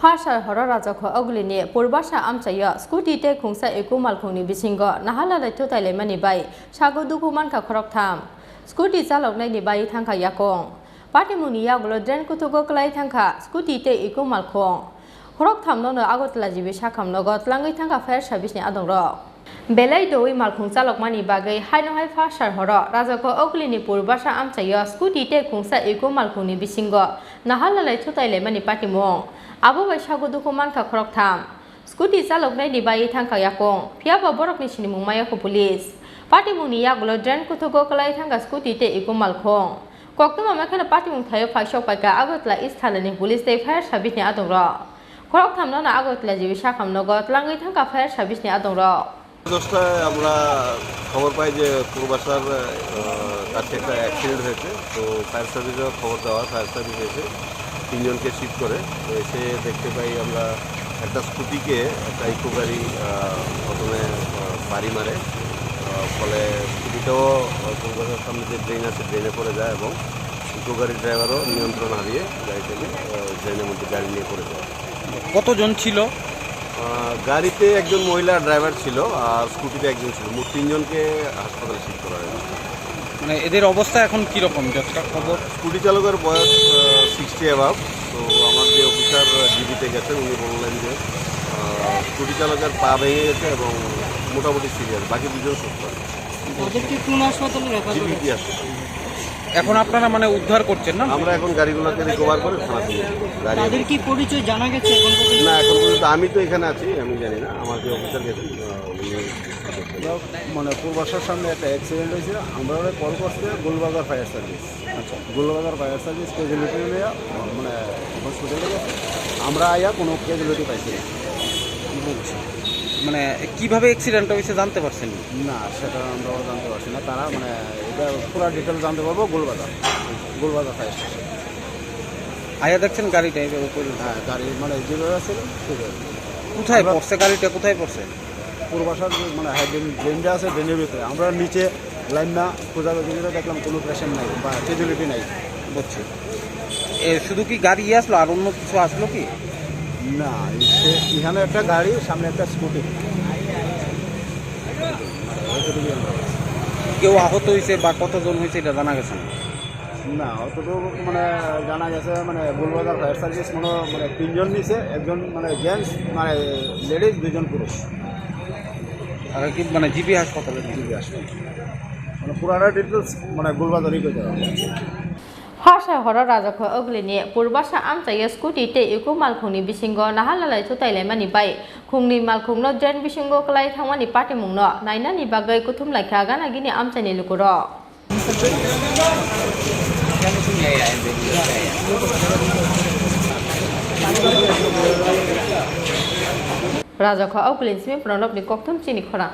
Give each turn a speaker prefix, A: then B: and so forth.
A: Phasal Horo Rajako Oglini, Purbasha Amchaio, Scooty te Khungsa ECCO Malkhungni Bisingo, Nahala Thutailaimani bai, Shago Dukuman ka Khorang tham. Scooty Zalok Nai bai Thanka Yakong. Patimung Yaglo Dren Kutugo Klai Thanka, Scooty te ECCO Malkhung. Khorang tham no Agartala jibi Shakam no got Langai Thanka Fair Service ni Adongro. Belai doi Malkhung Zalokmani bagai Haino Hai Phasal Horo Rajako Oglini Purbasha Amchaio, Scooty te Khungsa ECCO Malkhungni Bisingo, Nahala Thutailaimani Patimung. Abu bai Shago Dukuman ka Khorang tham. Scooty Zalok Nai bai Thanka Yakong. Piaba Borok ni Chini Maya ko Police. Patimung Yaglo Dren Kutugo Klai Thanka Scooty te ECCO Malkhung. Koktuma Makana Patimung Thayo Phashok Paika Agartala Isthalani Police te Fair Service ni Adongro. Khorang tham no Agartala jibi Shakam no got Langai Thanka Fair Service ni Adongro.
B: দশটায় আমরা খবর পাই যে পূর্বাশার কাছে একটা accident হয়েছে, তো fire সার্ভিসেও খবর দেওয়া, ফায়ার সার্ভিস এসে তিনজনকে শিফট করে। তো এসে দেখতে পাই আমরা একটা স্কুটিকে একটা ইকো গাড়ি প্রথমে বাড়ি মারে, ফলে স্কুটিটাও পূর্বাশার সামনে যে ড্রেন আছে ড্রেনে পড়ে যায় এবং ইকো গাড়ির ড্রাইভারও নিয়ন্ত্রণ হারিয়ে গাড়ি থেকে ড্রেনের মধ্যে গাড়ি নিয়ে পড়ে যায়।
C: কতজন ছিল?
B: গাড়িতে একজন মহিলা ড্রাইভার ছিল আর স্কুটিতে একজন ছিল, মোট তিনজনকে হাসপাতালে শিফট করা হয়েছে।
C: মানে এদের অবস্থা এখন কীরকম? যতটা খবর,
B: স্কুটি চালকের বয়স 60 অ্যাবাভ। তো আমার যে অফিসার জিবিতে গেছে উনি বললেন যে স্কুটি চালকের পা ভেঙে গেছে এবং মোটামুটি সিরিয়াস, বাকি দুজন সুস্থ আছে।
C: এখন আপনারা মানে উদ্ধার করছেন না?
B: আমরা এখন গাড়িগুলোকে রিকভার করে থানাতে নিয়ে যাচ্ছি।
D: তাদের কি পরিচয় জানা গেছে এখন পর্যন্ত?
B: না, এখন পর্যন্ত আমি তো এখানে আছি, আমি জানি না। আমার যে অফিসার গেছেন
E: মানে পূর্বাশার সামনে একটা অ্যাক্সিডেন্ট হয়েছে, আমরা কল করতে গোলবাজার ফায়ার সার্ভিস। আচ্ছা, গোলবাজার ফায়ার সার্ভিস ক্যাজুয়ালিটি নিয়ে মানে হসপিটালে গেছে, আমরা আয়া কোনো ক্যাজুয়ালিটি পাইছি না।
C: মানে কিভাবে অ্যাক্সিডেন্টটা হয়েছে জানতে পারছেন
E: না? সেটা আমরাও জানতে পারছি না। তারা মানে এটা পুরো ডিটেল জানতে পারবো গোলবাজার ফায়ার স্টেশন
C: আয়া দেখছেন গাড়িটা এইভাবে?
E: হ্যাঁ, গাড়ি মানে যেভাবে ছিল সেভাবে।
C: কোথায় পড়ছে গাড়িটা? কোথায় পড়ছে?
E: পূর্বাশার মানে ড্রেনটা আছে, ড্রেনের ভিতরে। আমরা নিচে লাইন না খোঁজাখুঁজি করে দেখলাম কোনো পেশেন্ট নাই বা ক্যাজুয়ালিটি নাই।
C: বুঝছি। শুধু কি গাড়ি আসলো আর অন্য কিছু আসলো কি?
E: না, এখানে একটা গাড়ি, সামনে একটা স্কুটি।
C: কেউ আহত হয়েছে বা কতজন হয়েছে এটা জানা গেছে
E: না? অতটুকু মানে জানা গেছে মানে গোলবাজার ফায়ার সার্ভিস মানে তিনজন নিছে, একজন মানে জেন্টস মানে লেডিজ, দুজন পুরুষ।
C: আর কি মানে জিবি হাসপাতালে?
E: জিবি হাসপাতাল মানে পুরাটা ডিটেলস মানে গোলবাজারই করতে হবে।
A: Phasal Horo Rajako Oglini, Purbasha Amchaio, Scooty te ECCO Malkhungni Bisingo, Nahala Thutailaimani bai, Khungni Malkhung no Dren Bisingo Klai Thangmani Patimung no, Nainani bagai Kuthum Laikha Gana Gini Amchaini Lukuro. Rajako Oglini Simi Pranop ni Koktum Chini Khorang.